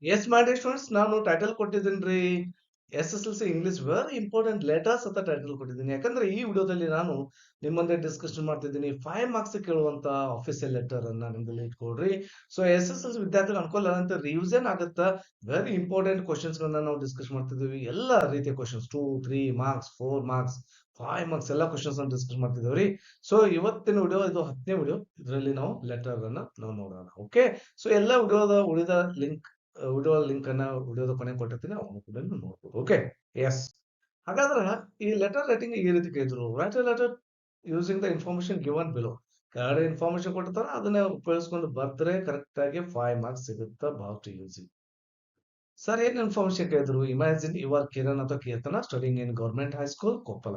S ಮಾಡಿ students ನಾನು title ಕೊಟ್ಟಿದ್ದೀನಿ S S L C English very important letters ಅಂತ ಟೈಟಲ್ ಕೊಟ್ಟಿದ್ದೀನಿ. ಯಾಕಂದ್ರೆ ಈ ವಿಡಿಯೋದಲ್ಲಿ ನಾನು ನಿಮ್ಮಂದೆ ಡಿಸ್ಕಷನ್ ಮಾಡ್ತಿದ್ದೀನಿ 5 ಮಾರ್ಕ್ಸ್ ಕೇಳುವಂತ ಆಫೀಸಿಯಲ್ ಲೆಟರ್ ಅನ್ನ ನಿಮ್ಮಲ್ಲಿ ಇಟ್ಕೊಳ್ರಿ. So S S L C ವಿದ್ಯಾರ್ಥಿಗಳು ಅನ್ಕೊಳ್ಳ ಅಂತ ರಿವಿಷನ್ ಆಗುತ್ತಾ ವೆರಿ ಇಂಪಾರ್ಟೆಂಟ್ ಕ್ವಶನ್ಸ್ ಗಳನ್ನ ನಾವು ಡಿಸ್ಕಸ್ ಮಾಡ್ತಿದ್ದೀವಿ. ಎಲ್ಲ ರೀತಿಯ ಕ್ವಶನ್ಸ್ 2, 3 ಮಾರ್ಕ್ಸ್, 4 ಮಾರ್ಕ್ಸ್, 5 ಮಾರ್ಕ್ಸ್ ಎಲ್ಲ ಕ್ವಶನ್ಸ್ ಅನ್ನು ಡಿಸ್ಕಸ್ ಮಾಡ್ತಿದ್ದೇವ್ರಿ. ಸೊ ಇವತ್ತಿನ ವಿಡಿಯೋ ಇದು 10ನೇ ವಿಡಿಯೋ. ಇದರಲ್ಲಿ ನಾವು ಲೆಟರ್ ಅನ್ನ ನಾವು ನೋಡೋಣ. ಓಕೆ, ಸೊ ಎಲ್ಲ ವಿಡಿಯೋದ ಉಳಿದ ಲಿಂಕ್ ಅನ್ನ ವಿಡಿಯೋದ ಕೊನೆ ಕೊಟ್ಟಿರ್ತೀನಿ, ಅವನು ಕೂಡ ನೋಡ್ಬೋದು. Okay, yes. ಹಾಗಾದ್ರೆ ಈ ಲೆಟರ್ ರೈಟಿಂಗ್ ಈ ರೀತಿ ಕೇಳಿದ್ರು, write a letter using the information given below. ಕೆಳಗಡೆ ಇನ್ಫಾರ್ಮೇಶನ್ ಕೊಟ್ಟಿರ್ತಾರೆ, ಅದನ್ನ ಉಪಯೋಗಿಸ್ಕೊಂಡು ಬರ್ದ್ರೆ ಕರೆಕ್ಟ್ ಆಗಿ 5 ಮಾರ್ಕ್ಸ್ ಸಿಗುತ್ತಾ ಬಹಳಷ್ಟು ಈಸಿ. ಸರ್ ಏನ್ ಇನ್ಫಾರ್ಮೇಶನ್ ಕೇಳಿದ್ರು? ಇಮ್ಯಾಜಿನ್ ಯುವರ್ ಕಿರಣ್ ಅಥವಾ Keerthana studying in government high school Koppal.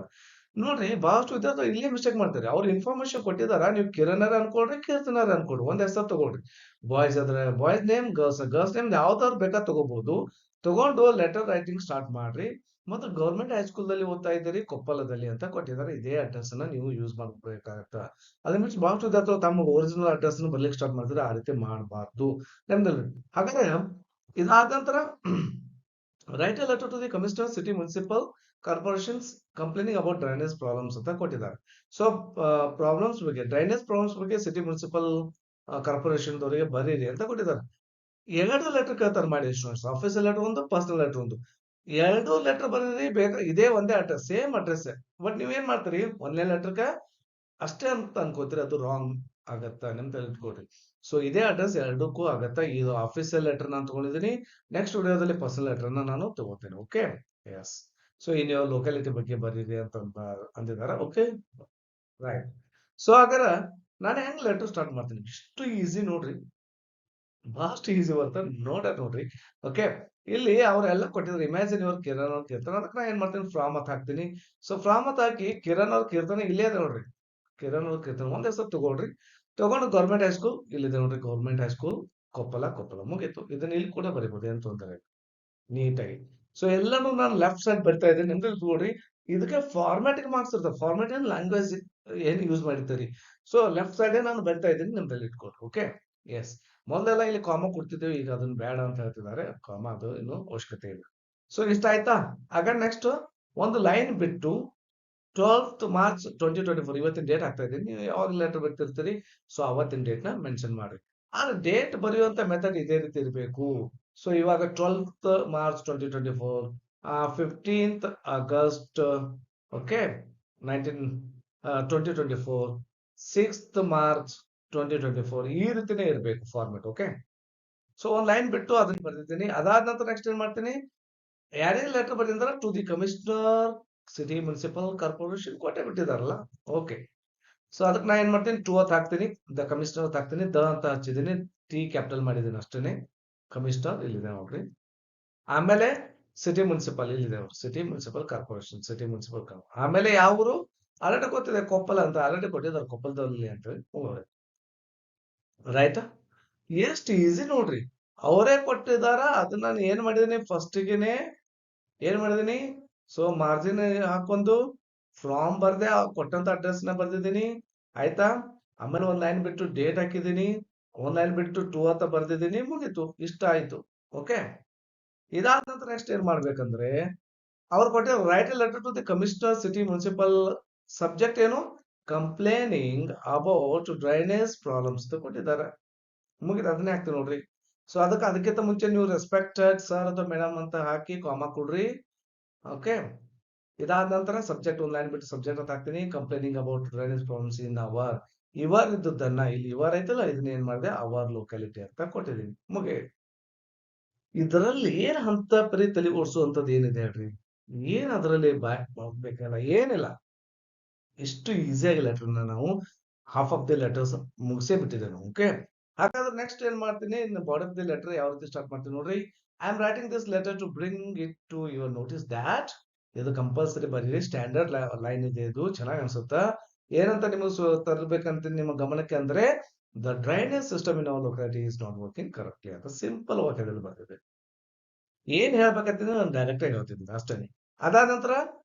ನೋಡ್ರಿ, ಬಹಳಷ್ಟು ವಿದ್ಯಾರ್ಥಿ ಇಲ್ಲೇ ಮಿಸ್ಟೇಕ್ ಮಾಡ್ತಾರೆ. ಅವ್ರು ಇನ್ಫಾರ್ಮೇಶನ್ ಕೊಟ್ಟಿದಾರ, ನೀವು ಕಿರಣರ್ ಅನ್ಕೊಳ್ರಿ, ಕೀರ್ತನರ್ ಅನ್ಕೊಡ್ರಿ, ಒಂದ್ ಹೆಸರು ತಗೊಳ್ರಿ. ಬಾಯ್ಸ್ ಆದ್ರೆ ಬಾಯ್ಸ್ ನೇಮ್, ಗರ್ಲ್ಸ್ ನೇಮ್ ಯಾವ್ದಾದ್ರು ಬೇಕಾದ್ ತಗೋಬಹುದು. ತಗೊಂಡು ಲೆಟರ್ ರೈಟಿಂಗ್ ಸ್ಟಾರ್ಟ್ ಮಾಡ್ರಿ. ಮತ್ತು ಗೌರ್ಮೆಂಟ್ ಹೈಸ್ಕೂಲ್ ದಲ್ಲಿ ಓದ್ತಾ ಇದ್ದೀರಿ ಕೊಪ್ಪಳದಲ್ಲಿ ಅಂತ ಕೊಟ್ಟಿದ್ದಾರೆ. ಇದೇ ಅಡ್ರೆಸ್ ಅನ್ನ ನೀವು ಯೂಸ್ ಮಾಡ್ಬೇಕಾಗತ್ತ. ಅದ್ರ ಮೀನ್ಸ್ ಬಹಳಷ್ಟು ವಿದ್ಯಾರ್ಥಿಗಳು ತಮ್ಮ ಒರಿಜಿನಲ್ ಅಡ್ರೆಸ್ ಬರ್ಲಿಕ್ಕೆ ಸ್ಟಾರ್ಟ್ ಮಾಡಿದ್ರೆ ಆ ರೀತಿ ಮಾಡಬಾರ್ದು. ನಮ್ದಲ್ಲಿ ಹಾಗಾದ್ರೆ ಇದಾದ ನಂತರ write a letter to the commissioner city municipal corporations complaining about drainage problems ಅಂತ ಕೊಟ್ಟಿದ್ದಾರೆ. ಸೊ ಪ್ರಾಬ್ಲಮ್ಸ್ ಬಗ್ಗೆ, ಡ್ರೈನೇಜ್ ಪ್ರಾಬ್ಲಮ್ಸ್ ಬಗ್ಗೆ ಸಿಟಿ ಮುನ್ಸಿಪಲ್ ಕಾರ್ಪೊರೇಷನ್ ದವರಿಗೆ ಬರೀರಿ ಅಂತ ಕೊಟ್ಟಿದ್ದಾರೆ. ಎರಡು ಲೆಟರ್ ಕೇಳ್ತಾರೆ ಮಾಡಿ ಸ್ಟೂಡೆಂಟ್ಸ್. ಆಫೀಸಿಯಲ್ ಲೆಟರ್ ಒಂದು, ಪರ್ಸನಲ್ ಲೆಟರ್ ಒಂದು. ಎರಡು ಲೆಟರ್ ಬರೀರಿ, ಬೇಗ ಇದೇ ಒಂದೇ ಅಡ್ರೆಸ್, ಸೇಮ್ ಅಡ್ರೆಸ್. ಬಟ್ ನೀವೇನ್ ಮಾಡ್ತೀರಿ, ಒಂದನೇ ಲೆಟರ್ಗೆ ಅಷ್ಟೇ ಅಂತ ಅನ್ಕೋತೀರಿ, ಅದು ರಾಂಗ್ ಆಗತ್ತ. ನಿಮ್ಗೆ ಇಟ್ಕೊಡ್ರಿ. ಸೊ ಇದೇ ಅಡ್ರೆಸ್ ಎರಡಕ್ಕೂ ಆಗತ್ತ. ಇದು ಆಫೀಸಿಯಲ್ ಲೆಟರ್ ನಾನು ತಗೊಂಡಿದ್ದೀನಿ. ನೆಕ್ಸ್ಟ್ ವಿಡಿಯೋದಲ್ಲಿ ಪರ್ಸನಲ್ ಲೆಟರ್ ನಾನು ತಗೋತೇನೆ. Okay, yes. So in locality ಬಗ್ಗೆ ಬರೀರಿ ಅಂತ ಅಂದಿದ್ದಾರೆ. Okay, right. ಸೊ ಹಾಗಾದ್ರೆ ನಾನು ಹೆಂಗ್ ಲೆಟರ್ ಸ್ಟಾರ್ಟ್ ಮಾಡ್ತೀನಿ, ಇಷ್ಟು ಈಸಿ ನೋಡ್ರಿ, ಬಹಳಷ್ಟು ಈಸಿ ಬರ್ತ ನೋಡ್ರಿ. ಓಕೆ, ಇಲ್ಲಿ ಅವರೆಲ್ಲ ಕೊಟ್ಟಿದ್ರು. ಇಮ್ಯಾಜಿನ್ ಇವ್ರ ಕಿರಣ್ ಅವ್ರ ಕೀರ್ತನ, ಅದಕ್ಕೆ ನಾ ಏನ್ ಮಾಡ್ತೀನಿ, ಫ್ರಾಮ್ ಅಂತ ಹಾಕ್ತೀನಿ. ಸೊ ಫ್ರಾಮ್ ಅಂತ ಹಾಕಿ ಕಿರಣ್ ಅವ್ರ ಕೀರ್ತನ ಇಲ್ಲೇ ಇದೆ ನೋಡ್ರಿ. ಕಿರಣ್ ಅವ್ರ ಕೀರ್ತನ ಒಂದ್ ಹೆಸರು ತಗೊಳ್ರಿ. ತಗೊಂಡು ಗೌರ್ಮೆಂಟ್ ಹೈಸ್ಕೂಲ್ ಇಲ್ಲಿದೆ ನೋಡ್ರಿ, ಗೌರ್ಮೆಂಟ್ ಹೈಸ್ಕೂಲ್ ಕೊಪ್ಪಳ ಮುಗೀತು. ಇದನ್ನ ಇಲ್ಲಿ ಕೂಡ ಬರೀಬಹುದು, ಏನ್ ತೊಂದರೆ ಇಲ್ಲ, ನೀಟಾಗಿ. ಸೊ ಎಲ್ಲಾನು ನಾನು ಲೆಫ್ಟ್ ಸೈಡ್ ಬರ್ತಾ ಇದ್ದೀನಿ. ನಿಮ್ದು ನೋಡ್ರಿ, ಇದಕ್ಕೆ ಫಾರ್ಮ್ಯಾಟಿಕ್ ಮಾರ್ಕ್ಸ್ ಇರ್ತದೆ. ಫಾರ್ಮ್ಯಾಟ್ ಏನ್ ಲ್ಯಾಂಗ್ವೇಜ್ ಏನ್ ಯೂಸ್ ಮಾಡಿರ್ತೀರಿ. ಸೊ ಲೆಫ್ಟ್ ಸೈಡ್ ನಾನು ಬರ್ತಾ ಇದ್ದೀನಿ, ನಿಮ್ದಲ್ಲಿ ಇಟ್ಕೊಡ್ರಿ. Okay, S. ಮೊದಲೆಲ್ಲ ಇಲ್ಲಿ ಕಾಮ ಕೊಡ್ತಿದ್ದೇವೆ, ಈಗ ಅದನ್ನ ಬೇಡ ಅಂತ ಹೇಳ್ತಿದ್ದಾರೆ. ಕಾಮ ಅದು ಇನ್ನು ಅವಶ್ಯಕತೆ ಇಲ್ಲ. ಸೊ ಇಷ್ಟ ಆಯ್ತಾ? ಆಗ ನೆಕ್ಸ್ಟ್ ಒಂದು ಲೈನ್ ಬಿಟ್ಟು 12th ಮಾರ್ಚ್ 2024 ಇವತ್ತಿನ ಡೇಟ್ ಹಾಕ್ತಾ ಇದ್ದೀನಿ. ನೀವು ಯಾವಾಗ ಲೆಟರ್ ಬರ್ತಿರ್ತೀರಿ, ಸೊ ಅವತ್ತಿನ ಡೇಟ್ ನ ಮೆನ್ಷನ್ ಮಾಡಿ. ಆದ್ರೆ ಡೇಟ್ ಬರೆಯುವಂತ ಮೆಥಡ್ ಇದೇ ರೀತಿ ಇರಬೇಕು. ಸೊ ಇವಾಗ 12th March 2024, 15th August, okay, 2024, 6th March 2024, ಈ ರೀತಿನೇ ಇರಬೇಕು ಫಾರ್ಮೆಟ್. ಓಕೆ, ಸೊ ಒಂದ್ ಲೈನ್ ಬಿಟ್ಟು ಅದನ್ನ ಬರ್ದಿದ್ದೀನಿ. ಅದಾದ ನಂತರ ನೆಕ್ಸ್ಟ್ ಏನ್ ಮಾಡ್ತೀನಿ, ಯಾರೇ ಲೆಟರ್ ಬರ್ದಿದ್ದಾರೆ to the commissioner city municipal corporation ಕೊಟ್ಟೆ ಬಿಟ್ಟಿದಾರಲ್ಲ. ಓಕೆ, ಸೊ ಅದಕ್ಕೆ ನಾ ಏನ್ ಮಾಡ್ತೀನಿ, ಟು ಅಂತ ಹಾಕ್ತೀನಿ, ದ ಕಮಿಷನರ್ ಅಂತ ಹಾಕ್ತೀನಿ, ದ ಅಂತ ಹಚ್ಚಿದ್ದೀನಿ, ಟಿ ಕ್ಯಾಪಿಟಲ್ ಮಾಡಿದ್ದೀನಿ ಅಷ್ಟೇನೆ. ಕಮಿಷನರ್ ಇಲ್ಲಿದೆ ನೋಡ್ರಿ. ಆಮೇಲೆ ಸಿಟಿ ಮುನ್ಸಿಪಲ್ ಇಲ್ಲಿದೆ ನೋಡ್ರಿ, city municipal corporation, city municipal. ಆಮೇಲೆ ಯಾವ ಊರು ಆಲ್ರೆಡಿ ಗೊತ್ತಿದೆ, ಕೊಪ್ಪಳ ಅಂತ ಆಲ್ರೆಡಿ ಕೊಟ್ಟಿದ್ದಾರೆ, ಕೊಪ್ಪಳದಲ್ಲಿ ಅಂತ ಹೇಳಿ. ರೈಟ್, ಎಷ್ಟು ಈಸಿ ನೋಡ್ರಿ. ಅವರೇ ಕೊಟ್ಟಿದಾರ, ಅದನ್ನ ನಾನು ಏನ್ ಮಾಡಿದೀನಿ, ಫಸ್ಟಿಗೆನೆ ಏನ್ ಮಾಡಿದೀನಿ, ಸೊ ಮಾರ್ಜಿನ್ ಹಾಕೊಂಡು ಫ್ರಾಮ್ ಬರ್ದೆ, ಕೊಟ್ಟಂತ ಅಡ್ರೆಸ್ ನ ಬರ್ದಿದ್ದೀನಿ. ಆಯ್ತಾ? ಆಮೇಲೆ ಒಂದ್ ಲೈನ್ ಬಿಟ್ಟು ಡೇಟ್ ಹಾಕಿದೀನಿ, ಒಂದ್ ಲೈನ್ ಬಿಟ್ಟು ಟೂ ಅಂತ ಬರ್ದಿದ್ದೀನಿ, ಮುಗೀತು. ಇಷ್ಟ ಆಯ್ತು. ಓಕೆ, ಇದಾದ ನಂತರ ನೆಕ್ಸ್ಟ್ ಏನ್ ಮಾಡ್ಬೇಕಂದ್ರೆ, ಅವ್ರು ಕೊಟ್ಟಿರೋ write a letter to the commissioner city municipal. Subject ಏನು, ಕಂಪ್ಲೇನಿಂಗ್ ಅಬೌಟ್ ಡ್ರೈನೇಜ್ ಪ್ರಾಬ್ಲಮ್ಸ್ ಕೊಟ್ಟಿದ್ದಾರೆ. ಮುಗಿದ ಅದನ್ನೇ ಹಾಕ್ತೀವಿ ನೋಡ್ರಿ. ಸೊ ಅದಕ್ಕಿಂತ ಮುಂಚೆ ನೀವು ರೆಸ್ಪೆಕ್ಟೆಡ್ ಸರ್ ಅಥವಾ ಮೇಡಮ್ ಅಂತ ಹಾಕಿ ಕಾಮ ಕೊಡ್ರಿ. ಓಕೆ, ಇದಾದ ನಂತರ ಸಬ್ಜೆಕ್ಟ್ ಒಂದ್ ಲೈನ್ ಬಿಟ್ಟು ಸಬ್ಜೆಕ್ಟ್ ಅಂತ ಹಾಕ್ತೀನಿ, complaining about drainage problems in our. ಇವರ್ ಇದ್ದದ್ದನ್ನ ಇಲ್ಲಿ ಇವರ್ ಐತಲ್ಲ, ಇದನ್ನ ಏನ್ ಮಾಡಿದೆ, ಅವರ್ ಲೊಕ್ಯಾಲಿಟಿ ಅಂತ ಕೊಟ್ಟಿದ್ದೀನಿ. ಮುಗಿ, ಇದರಲ್ಲಿ ಏನ್ ಹಂತ ಪರಿ ತಲೆ ಓಡಿಸುವಂತದ್ದು ಏನಿದೆ ಹೇಳ್ರಿ, ಏನ್ ಅದರಲ್ಲಿ ಬೇಕಲ್ಲ, ಏನಿಲ್ಲ. ಇಷ್ಟು ಈಸಿಯಾಗಿ ಲೆಟರ್ ನಾವು ಹಾಫ್ ಆಫ್ ದಿ ಲೆಟರ್ಸ್ ಮುಗಿಸೇ ಬಿಟ್ಟಿದ್ದೇನೆ. ಓಕೆ, ಹಾಗಾದ್ರೆ ನೆಕ್ಸ್ಟ್ ಏನ್ ಮಾಡ್ತೀನಿ, ಬಾಡಿ ಆಫ್ ದಿ ಲೆಟರ್ ಯಾವ ರೀತಿ ಸ್ಟಾರ್ಟ್ ಮಾಡ್ತೀನಿ ನೋಡ್ರಿ. I am writing this letter to bring it to your notice that. ಇದು ಕಂಪಲ್ಸರಿ ಬರೀರಿ, ಸ್ಟ್ಯಾಂಡರ್ಡ್ ಲೈನ್ ಇದೆ, ಇದು ಚೆನ್ನಾಗಿ ಅನ್ಸುತ್ತಾ. ಏನಂತ ನಿಮಗೆ ತರಬೇಕಂತ ನಿಮ್ಮ ಗಮನಕ್ಕೆ ಅಂದ್ರೆ, the drainage system in our locality is not working correctly ಅಂತ ಸಿಂಪಲ್ ವಾಕ್ಯದಲ್ಲಿ ಬರ್ತಿದೆ. ಏನ್ ಹೇಳ್ಬೇಕಂತಿದ್ರೆ ನಾನು ಡೈರೆಕ್ಟ್ ಆಗಿ ಹೇಳ್ತಿದ್ದೀನಿ ಅಷ್ಟೇ. ಅದಾದ ನಂತರ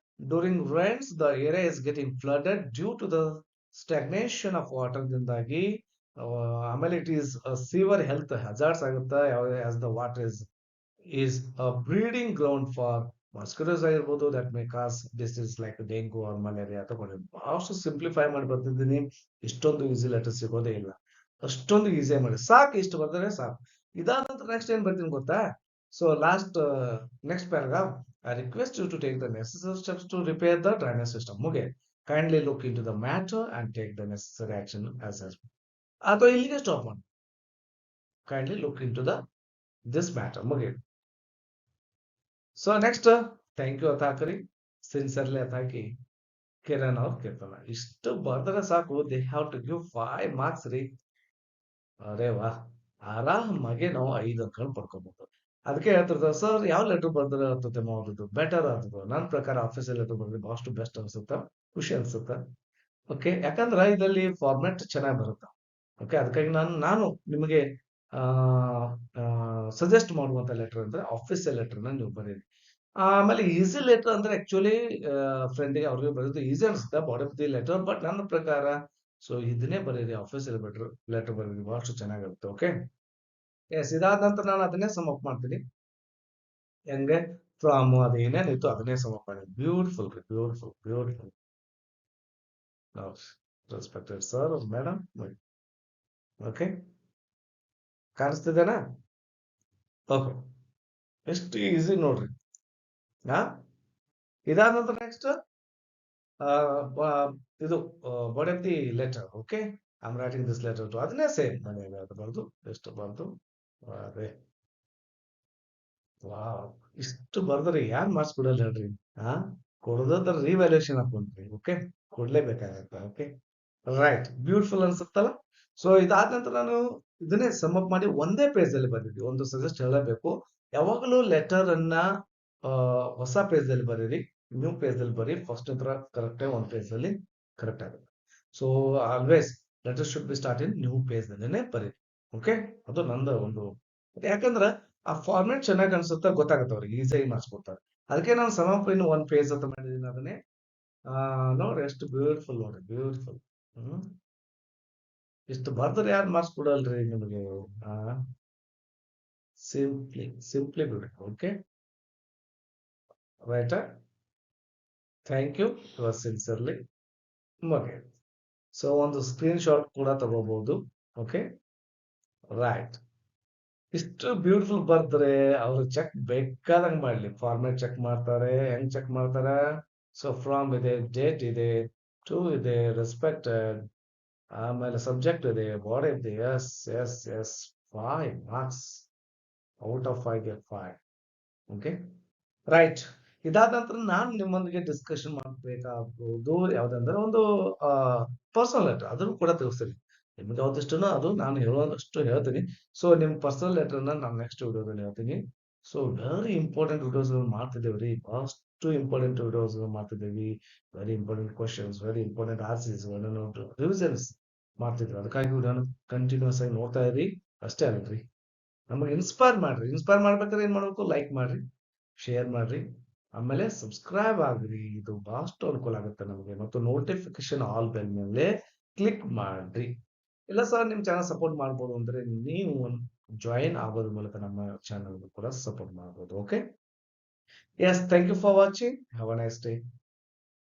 during rains the area is getting flooded due to the stagnation of water ದಿಂದಾಗಿ. ಆಮೇಲೆ it is severe health hazards ಆಗುತ್ತಾ, as the water is is a breeding ground for mosquitoes ಆಗಿರ್ಬೋದು that may cause disease like dengue or malaria ತಗೊಂಡು ಬಹಳಷ್ಟು simplify ಮಾಡಿ ಬರ್ತಿದ್ದೀನಿ. ಇಷ್ಟೊಂದು easy letter ಸಿಗೋದೇ ಇಲ್ಲ. ಅಷ್ಟೊಂದು ಈಸಿ ಮಾಡಿ ಸಾಕು, ಇಷ್ಟು ಬರ್ತಾರೆ ಸಾಕು. ಇದಾದ ನಂತರ ನೆಕ್ಸ್ಟ್ ಏನ್ ಬರ್ತೀನಿ ಗೊತ್ತಾ? So last next paragraph, I request you to take the necessary steps to repair the drainage system. ಮುಗೆ kindly look into the matter and take the necessary action as ಅಥವಾ ಇಲ್ಲಿಗೆ ಸ್ಟಾಪ್ ಮಾಡಿ. kindly look into this matter ಮುಗೆ. So next thank you ಅಥಾಕರಿ, sincerely ಅಥಾಕಿ ಕಿರಣ್ ಅವ್ರ ಕೀರ್ತನ. ಇಷ್ಟು ಬರ್ದರೆ ಸಾಕು, they have to give 5 marks ರೀ. ಅರೆ ವಾ, ಆರಾಮಾಗೆ ನಾವು 5 ಅಂಕಗಳು ಪಡ್ಕೋಬಹುದು. ಅದಕ್ಕೆ ಹೇಳ್ತಿರ್ತಾರೆ ಸರ್ ಯಾವ ಲೆಟರ್ ಬರ್ದ್ರೆ ಆಗ್ತದೆ ಮಾಡೋದು ಬೆಟರ್ ಆಗ್ತದೆ. ನನ್ನ ಪ್ರಕಾರ ಆಫೀಸಿಯಲ್ ಲೆಟರ್ ಬರ್ದ್ರೆ ಬಹಳಷ್ಟು ಬೆಸ್ಟ್ ಅನ್ಸುತ್ತ, ಖುಷಿ ಅನ್ಸುತ್ತ. ಓಕೆ, ಯಾಕಂದ್ರೆ ಇದರಲ್ಲಿ ಫಾರ್ಮ್ಯಾಟ್ ಚೆನ್ನಾಗಿ ಬರುತ್ತೆ. ಓಕೆ, ಅದಕ್ಕಾಗಿ ನಾನು ನಿಮಗೆ ಸಜೆಸ್ಟ್ ಮಾಡುವಂತ ಲೆಟರ್ ಅಂದ್ರೆ ಆಫೀಸಿಯಲ್ ಲೆಟರ್ನ ನೀವು ಬರೀರಿ. ಆಮೇಲೆ ಈಸಿ ಲೆಟರ್ ಅಂದ್ರೆ ಆಕ್ಚುಲಿ ಫ್ರೆಂಡಿಗೆ ಅವ್ರಿಗೆ ಬರೆಯೋದು ಈಸಿ ಅನ್ಸುತ್ತೆ body of the letter, but ನನ್ನ ಪ್ರಕಾರ ಸೊ ಇದನ್ನೇ ಬರೀರಿ, ಆಫೀಸಿಯಲ್ ಲೆಟರ್ ಬರೀರಿ, ಬಹಳಷ್ಟು ಚೆನ್ನಾಗಿರುತ್ತೆ. ಓಕೆ, ಎಸ್, ಇದಾದ ನಂತರ ನಾನು ಅದನ್ನೇ ಸಮ್ ಅಪ್ ಮಾಡ್ತೀನಿ. ಹೆಂಗೆ ಫ್ರಾಮ್ ಅದು ಏನೇನಿತ್ತು ಅದನ್ನೇ ಸಮ್ ಅಪ್ ಮಾಡಿ. ಬ್ಯೂಟಿಫುಲ್ ರೀ, beautiful beautiful. Respected sir madam. Okay, ಕಾಣಿಸ್ತಿದ್ದೇನಾ? ಓಕೆ, ಎಷ್ಟು ಈಸಿ ನೋಡ್ರಿ. ಇದಾದ ನಂತರ ನೆಕ್ಸ್ಟ್ ಇದು body of the letter. Okay, I am writing this letter to, ಅದನ್ನೇ ಸೇಮ್ ಮನೆಯಲ್ಲಿ ಅದು ಬರ್ದು ಎಷ್ಟು ಬಂತು. ಅದೇ ವಾವ್, ಇಷ್ಟು ಬರ್ದ್ರಿ ಯಾರು ಮಾರ್ಕ್ಸ್ ಕೊಡಲ್ಲ ಹೇಳ್ರಿ. ಕೊಡೋದ್ರ ರಿವ್ಯಾಲ್ಯೂಯೇಷನ್ ಹಾಕೊಂಡ್ರಿ. ಓಕೆ, ಕೊಡ್ಲೇಬೇಕಾಗತ್ತೆ. ಓಕೆ, ರೈಟ್, ಬ್ಯೂಟಿಫುಲ್ ಅನ್ಸುತ್ತಲ್ಲ. ಸೊ ಇದಾದ ನಂತರ ನಾನು ಇದನ್ನೇ ಸಮ್ ಅಪ್ ಮಾಡಿ ಒಂದೇ ಪೇಜ್ ಅಲ್ಲಿ ಬಂದಿದ್ವಿ. ಒಂದು ಸಜೆಸ್ಟ್ ಹೇಳಬೇಕು, ಯಾವಾಗಲೂ ಲೆಟರ್ ಅನ್ನ ಹೊಸ ಪೇಜ್ ಅಲ್ಲಿ ಬರೀರಿ, ನ್ಯೂ ಪೇಜ್ ಅಲ್ಲಿ ಬರೀ. ಫಸ್ಟ್ ಹತ್ರ ಕರೆಕ್ಟ್ ಒಂದು ಪೇಜ್ ಅಲ್ಲಿ ಕರೆಕ್ಟ್ ಆಗುತ್ತೆ. So always letter should be start in new page ನಲ್ಲೇನೆ ಬರೀರಿ. ಓಕೆ, ಅದು ನಂದು ಒಂದು, ಯಾಕಂದ್ರೆ ಆ ಫಾರ್ಮೆಟ್ ಚೆನ್ನಾಗಿ ಅನ್ಸುತ್ತಾ ಗೊತ್ತಾಗುತ್ತೆ ಅವ್ರಿಗೆ, ಈಸಿಯಾಗಿ ಮಾಡಿಸ್ಕೊಡ್ತಾರೆ. ಅದಕ್ಕೆ ನಾನು sum up in one page ಅಂತ ಮಾಡಿದ್ದೀನಿ. ಅದನ್ನೇ ನೋಡ್ರಿ ಎಷ್ಟು ಬ್ಯೂಟಿಫುಲ್, ನೋಡ್ರಿ ಬ್ಯೂಟಿಫುಲ್. ಇಷ್ಟು ಬರ್ದ್ರೆ ಯಾರು ಮಾರ್ಕ್ಸ್ ಕೊಡಲ್ರಿ ನಿಮಗೆ. Simply beautiful. Okay, right, thank you your sincerely. Okay, so ಒಂದು ಸ್ಕ್ರೀನ್ ಶಾಟ್ ಕೂಡ ತಗೋಬಹುದು. ಓಕೆ, ರೈಟ್, ಇಷ್ಟು ಬ್ಯೂಟಿಫುಲ್ ಬರ್ದ್ರೆ ಅವ್ರು ಚೆಕ್ ಬೇಕಾದಂಗ್ ಮಾಡ್ಲಿ, ಫಾರ್ಮೆಟ್ ಚೆಕ್ ಮಾಡ್ತಾರೆ. ಹೆಂಗ್ ಚೆಕ್ ಮಾಡ್ತಾರ? ಸೊ ಫ್ರಾಮ್ ಇದೆ, ಡೇಟ್ ಇದೆ, ಟು ಇದೆ, ರೆಸ್ಪೆಕ್ಟೆಡ್, ಆಮೇಲೆ ಸಬ್ಜೆಕ್ಟ್ ಇದೆ, ಬಾಡಿ ಇದೆ. S S S, 5 marks out of 5 get 5. Okay, right. ಇದಾದ ನಂತರ ನಾನು ನಿಮ್ಮೊಂದಿಗೆ ಡಿಸ್ಕಷನ್ ಮಾಡಬೇಕಾಗ್ಬೋದು ಯಾವ್ದಂದ್ರೆ ಒಂದು ಪರ್ಸನಲ್ ಲೆಟರ್, ಅದನ್ನು ಕೂಡ ತಿಳಿಸ್ತೀನಿ. ನಿಮ್ಗೆ ಯಾವ್ದಿಷ್ಟನೋ ಅದು ನಾನು ಹೇಳೋದಷ್ಟು ಹೇಳ್ತೀನಿ. ಸೊ ನಿಮ್ ಪರ್ಸನಲ್ ಲೆಟರ್ನ ನಾನು ನೆಕ್ಸ್ಟ್ ವಿಡಿಯೋದಲ್ಲಿ ಹೇಳ್ತೀನಿ. ಸೊ ವೆರಿ ಇಂಪಾರ್ಟೆಂಟ್ ವಿಡಿಯೋಸ್ ಮಾಡ್ತಿದ್ದೇವ್ರಿ, ಬಹಳಷ್ಟು ಇಂಪಾರ್ಟೆಂಟ್ ವಿಡಿಯೋಸ್ ಮಾಡ್ತಿದ್ದೇವೆ. Very important questions, very important answers, revisions ಮಾಡ್ತಿದ್ವಿ. ಅದಕ್ಕಾಗಿ ವಿಡಿಯೋನ ಕಂಟಿನ್ಯೂಸ್ ಆಗಿ ನೋಡ್ತಾ ಇರಿ. ಅಷ್ಟೇ ಅಲ್ರಿ, ನಮಗೆ ಇನ್ಸ್ಪೈರ್ ಮಾಡ್ರಿ. ಇನ್ಸ್ಪೈರ್ ಮಾಡ್ಬೇಕಾದ್ರೆ ಏನ್ ಮಾಡ್ಬೇಕು? ಲೈಕ್ ಮಾಡ್ರಿ, ಶೇರ್ ಮಾಡ್ರಿ, ಆಮೇಲೆ ಸಬ್ಸ್ಕ್ರೈಬ್ ಆಗ್ರಿ. ಇದು ಬಹಳಷ್ಟು ಅನುಕೂಲ ಆಗುತ್ತೆ ನಮಗೆ. ಮತ್ತು ನೋಟಿಫಿಕೇಶನ್ ಆಲ್ ಬೆಲ್ ಮೇಲೆ ಕ್ಲಿಕ್ ಮಾಡ್ರಿ. ಇಲ್ಲ ಸರ್ ನಿಮ್ ಚಾನಲ್ ಸಪೋರ್ಟ್ ಮಾಡ್ಬೋದು ಅಂದ್ರೆ ನೀವು ಜಾಯಿನ್ ಆಗೋದ್ರ ಮೂಲಕ ನಮ್ಮ ಚಾನಲ್ ಕೂಡ ಸಪೋರ್ಟ್ ಮಾಡ್ಬೋದು. Okay, yes, thank you for watching. Have a nice day.